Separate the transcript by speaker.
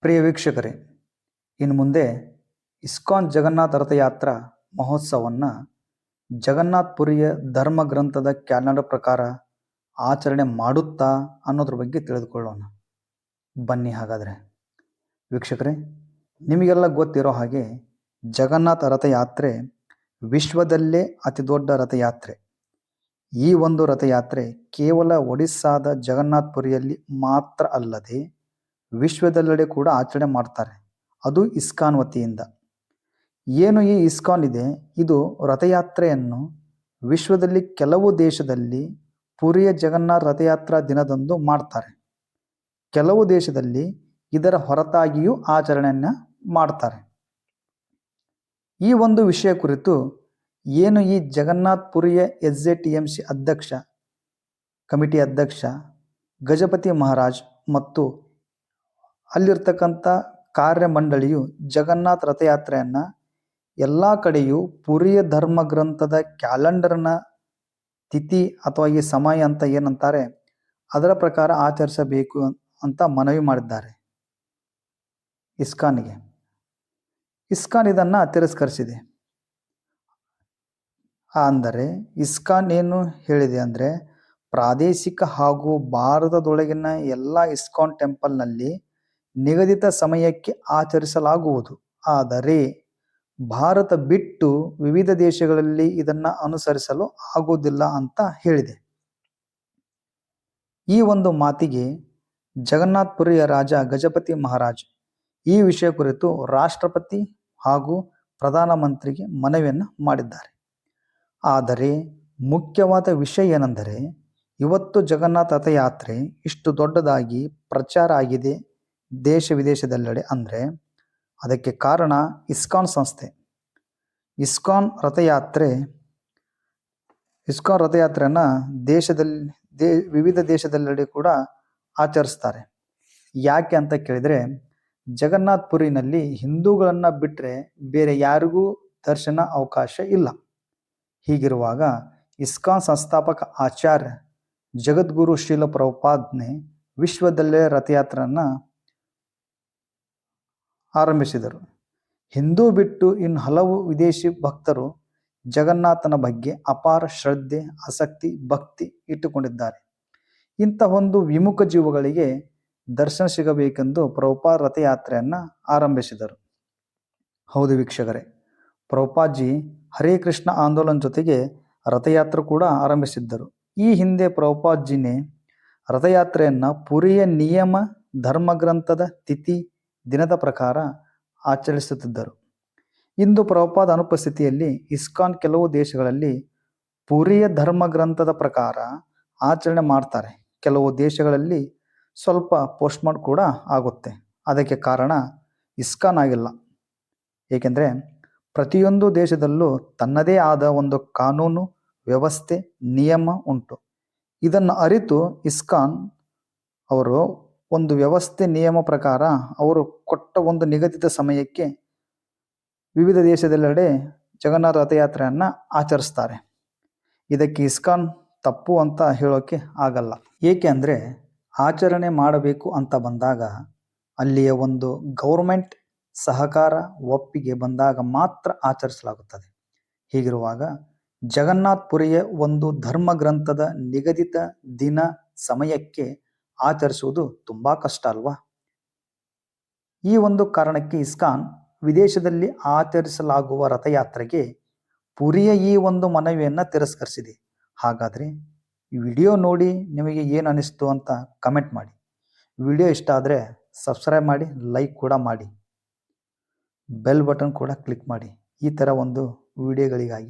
Speaker 1: ಪ್ರಿಯ ವೀಕ್ಷಕರೇ, ಇನ್ನು ಮುಂದೆ ಇಸ್ಕಾನ್ ಜಗನ್ನಾಥ ರಥಯಾತ್ರಾ ಮಹೋತ್ಸವವನ್ನು ಜಗನ್ನಾಥ್ ಪುರಿಯ ಧರ್ಮ ಗ್ರಂಥದ ಕ್ಯಾಲೆಂಡರ್ ಪ್ರಕಾರ ಆಚರಣೆ ಮಾಡುತ್ತಾ ಅನ್ನೋದ್ರ ಬಗ್ಗೆ ತಿಳಿದುಕೊಳ್ಳೋಣ. ಬನ್ನಿ ಹಾಗಾದರೆ. ವೀಕ್ಷಕರೇ, ನಿಮಗೆಲ್ಲ ಗೊತ್ತಿರೋ ಹಾಗೆ ಜಗನ್ನಾಥ ರಥಯಾತ್ರೆ ವಿಶ್ವದಲ್ಲೇ ಅತಿ ದೊಡ್ಡ ರಥಯಾತ್ರೆ. ಈ ಒಂದು ರಥಯಾತ್ರೆ ಕೇವಲ ಒಡಿಸ್ಸಾದ ಜಗನ್ನಾಥ್ ಪುರಿಯಲ್ಲಿ ಮಾತ್ರ ಅಲ್ಲದೆ ವಿಶ್ವದೆಲ್ಲೆಡೆ ಕೂಡ ಆಚರಣೆ ಮಾಡ್ತಾರೆ, ಅದು ಇಸ್ಕಾನ್ ವತಿಯಿಂದ. ಏನು ಈ ಇಸ್ಕಾನ್ ಇದೆ, ಇದು ರಥಯಾತ್ರೆಯನ್ನು ವಿಶ್ವದಲ್ಲಿ ಕೆಲವು ದೇಶದಲ್ಲಿ ಪುರಿಯ ಜಗನ್ನಾಥ ರಥಯಾತ್ರಾ ದಿನದಂದು ಮಾಡ್ತಾರೆ, ಕೆಲವು ದೇಶದಲ್ಲಿ ಇದರ ಹೊರತಾಗಿಯೂ ಆಚರಣೆಯನ್ನು ಮಾಡ್ತಾರೆ. ಈ ಒಂದು ವಿಷಯ ಕುರಿತು ಏನು ಈ ಜಗನ್ನಾಥ್ ಪುರಿಯ SJTMC ಅಧ್ಯಕ್ಷ, ಕಮಿಟಿ ಅಧ್ಯಕ್ಷ ಗಜಪತಿ ಮಹಾರಾಜ್ ಮತ್ತು ಅಲ್ಲಿರ್ತಕ್ಕಂಥ ಕಾರ್ಯಮಂಡಳಿಯು ಜಗನ್ನಾಥ ರಥಯಾತ್ರೆಯನ್ನು ಎಲ್ಲ ಕಡೆಯೂ ಪುರಿಯ ಧರ್ಮ ಗ್ರಂಥದ ಕ್ಯಾಲೆಂಡರ್ನ ತಿಥಿ ಅಥವಾ ಈ ಸಮಯ ಅಂತ ಏನಂತಾರೆ ಅದರ ಪ್ರಕಾರ ಆಚರಿಸಬೇಕು ಅಂತ ಮನವಿ ಮಾಡಿದ್ದಾರೆ ಇಸ್ಕಾನ್ಗೆ. ಇಸ್ಕಾನ್ ಇದನ್ನು ತಿರಸ್ಕರಿಸಿದೆ. ಅಂದರೆ ಇಸ್ಕಾನ್ ಏನು ಹೇಳಿದೆ ಅಂದರೆ, ಪ್ರಾದೇಶಿಕ ಹಾಗೂ ಭಾರತದೊಳಗಿನ ಎಲ್ಲ ಇಸ್ಕಾನ್ ಟೆಂಪಲ್ನಲ್ಲಿ ನಿಗದಿತ ಸಮಯಕ್ಕೆ ಆಚರಿಸಲಾಗುವುದು, ಆದರೆ ಭಾರತ ಬಿಟ್ಟು ವಿವಿಧ ದೇಶಗಳಲ್ಲಿ ಇದನ್ನು ಅನುಸರಿಸಲು ಆಗುವುದಿಲ್ಲ ಅಂತ ಹೇಳಿದೆ. ಈ ಒಂದು ಮಾತಿಗೆ ಜಗನ್ನಾಥ್ ಪುರಿಯ ರಾಜ ಗಜಪತಿ ಮಹಾರಾಜ್ ಈ ವಿಷಯ ಕುರಿತು ರಾಷ್ಟ್ರಪತಿ ಹಾಗೂ ಪ್ರಧಾನಮಂತ್ರಿಗೆ ಮನವಿಯನ್ನು ಮಾಡಿದ್ದಾರೆ. ಆದರೆ ಮುಖ್ಯವಾದ ವಿಷಯ ಏನೆಂದರೆ, ಇವತ್ತು ಜಗನ್ನಾಥ ರಥಯಾತ್ರೆ ಇಷ್ಟು ದೊಡ್ಡದಾಗಿ ಪ್ರಚಾರ ಆಗಿದೆ ದೇಶ ವಿದೇಶದೆಲ್ಲೆಡೆ ಅಂದರೆ ಅದಕ್ಕೆ ಕಾರಣ ಇಸ್ಕಾನ್ ಸಂಸ್ಥೆ. ಇಸ್ಕಾನ್ ರಥಯಾತ್ರೆಯನ್ನು ವಿವಿಧ ದೇಶದೆಲ್ಲೆಡೆ ಕೂಡ ಆಚರಿಸ್ತಾರೆ. ಯಾಕೆ ಅಂತ ಕೇಳಿದರೆ, ಜಗನ್ನಾಥ್ ಪುರಿನಲ್ಲಿ ಹಿಂದೂಗಳನ್ನು ಬಿಟ್ಟರೆ ಬೇರೆ ಯಾರಿಗೂ ದರ್ಶನ ಅವಕಾಶ ಇಲ್ಲ. ಹೀಗಿರುವಾಗ ಇಸ್ಕಾನ್ ಸಂಸ್ಥಾಪಕ ಆಚಾರ್ಯ ಜಗದ್ಗುರು ಶ್ರೀಲ ಪ್ರಭುಪಾದನೆ ವಿಶ್ವದಲ್ಲೇ ರಥಯಾತ್ರೆಯನ್ನು ಆರಂಭಿಸಿದರು. ಹಿಂದೂ ಬಿಟ್ಟು ಇನ್ನು ಹಲವು ವಿದೇಶಿ ಭಕ್ತರು ಜಗನ್ನಾಥನ ಬಗ್ಗೆ ಅಪಾರ ಶ್ರದ್ಧೆ, ಆಸಕ್ತಿ, ಭಕ್ತಿ ಇಟ್ಟುಕೊಂಡಿದ್ದಾರೆ. ಇಂಥ ಒಂದು ವಿಮುಖ ಜೀವಗಳಿಗೆ ದರ್ಶನ ಸಿಗಬೇಕೆಂದು ಪ್ರಭುಪಾದ ರಥಯಾತ್ರೆಯನ್ನು ಆರಂಭಿಸಿದರು. ಹೌದು ವೀಕ್ಷಕರೇ, ಪ್ರಭುಪಾದ್ಜಿ ಹರೇ ಕೃಷ್ಣ ಆಂದೋಲನ ಜೊತೆಗೆ ರಥಯಾತ್ರೆ ಕೂಡ ಆರಂಭಿಸಿದ್ದರು. ಈ ಹಿಂದೆ ಪ್ರಭುಪಾದ್ಜಿನೇ ರಥಯಾತ್ರೆಯನ್ನು ಪುರಿಯ ನಿಯಮ ಧರ್ಮಗ್ರಂಥದ ತಿಥಿ ದಿನದ ಪ್ರಕಾರ ಆಚರಿಸುತ್ತಿದ್ದರು. ಇಂದು ಪ್ರಭುಪಾದ ಅನುಪಸ್ಥಿತಿಯಲ್ಲಿ ಇಸ್ಕಾನ್ ಕೆಲವು ದೇಶಗಳಲ್ಲಿ ಪುರಿಯ ಧರ್ಮಗ್ರಂಥದ ಪ್ರಕಾರ ಆಚರಣೆ ಮಾಡ್ತಾರೆ, ಕೆಲವು ದೇಶಗಳಲ್ಲಿ ಸ್ವಲ್ಪ ಪೋಸ್ಟ್ಮಾರ್ಟ್ ಕೂಡ ಆಗುತ್ತೆ. ಅದಕ್ಕೆ ಕಾರಣ ಇಸ್ಕಾನ್ ಆಗಿಲ್ಲ. ಏಕೆಂದರೆ ಪ್ರತಿಯೊಂದು ದೇಶದಲ್ಲೂ ತನ್ನದೇ ಆದ ಒಂದು ಕಾನೂನು ವ್ಯವಸ್ಥೆ, ನಿಯಮ ಉಂಟು. ಇದನ್ನು ಅರಿತು ಇಸ್ಕಾನ್ ಅವರು ಒಂದು ವ್ಯವಸ್ಥೆ, ನಿಯಮ ಪ್ರಕಾರ ಅವರು ಕೊಟ್ಟ ಒಂದು ನಿಗದಿತ ಸಮಯಕ್ಕೆ ವಿವಿಧ ದೇಶದೆಲ್ಲೆಡೆ ಜಗನ್ನಾಥ ರಥಯಾತ್ರೆಯನ್ನು ಆಚರಿಸ್ತಾರೆ. ಇದಕ್ಕೆ ಇಸ್ಕಾನ್ ತಪ್ಪು ಅಂತ ಹೇಳೋಕ್ಕೆ ಆಗಲ್ಲ. ಏಕೆ ಅಂದರೆ ಆಚರಣೆ ಮಾಡಬೇಕು ಅಂತ ಬಂದಾಗ ಅಲ್ಲಿಯ ಒಂದು ಗೌರ್ಮೆಂಟ್ ಸಹಕಾರ, ಒಪ್ಪಿಗೆ ಬಂದಾಗ ಮಾತ್ರ ಆಚರಿಸಲಾಗುತ್ತದೆ. ಹೀಗಿರುವಾಗ ಜಗನ್ನಾಥ್ ಪುರಿಯ ಒಂದು ಧರ್ಮ ಗ್ರಂಥದ ನಿಗದಿತ ದಿನ, ಸಮಯಕ್ಕೆ ಆಚರಿಸುವುದು ತುಂಬ ಕಷ್ಟ ಅಲ್ವಾ? ಈ ಒಂದು ಕಾರಣಕ್ಕೆ ಇಸ್ಕಾನ್ ವಿದೇಶದಲ್ಲಿ ಆಚರಿಸಲಾಗುವ ರಥಯಾತ್ರೆಗೆ ಪುರಿಯ ಈ ಒಂದು ಮನವಿಯನ್ನು ತಿರಸ್ಕರಿಸಿದೆ. ಹಾಗಾದರೆ ಈ ವಿಡಿಯೋ ನೋಡಿ ನಿಮಗೆ ಏನು ಅನಿಸ್ತು ಅಂತ ಕಮೆಂಟ್ ಮಾಡಿ. ವಿಡಿಯೋ ಇಷ್ಟ ಆದರೆ ಸಬ್ಸ್ಕ್ರೈಬ್ ಮಾಡಿ, ಲೈಕ್ ಕೂಡ ಮಾಡಿ, ಬೆಲ್ ಬಟನ್ ಕೂಡ ಕ್ಲಿಕ್ ಮಾಡಿ ಈ ಥರ ಒಂದು ವಿಡಿಯೋಗಳಿಗಾಗಿ.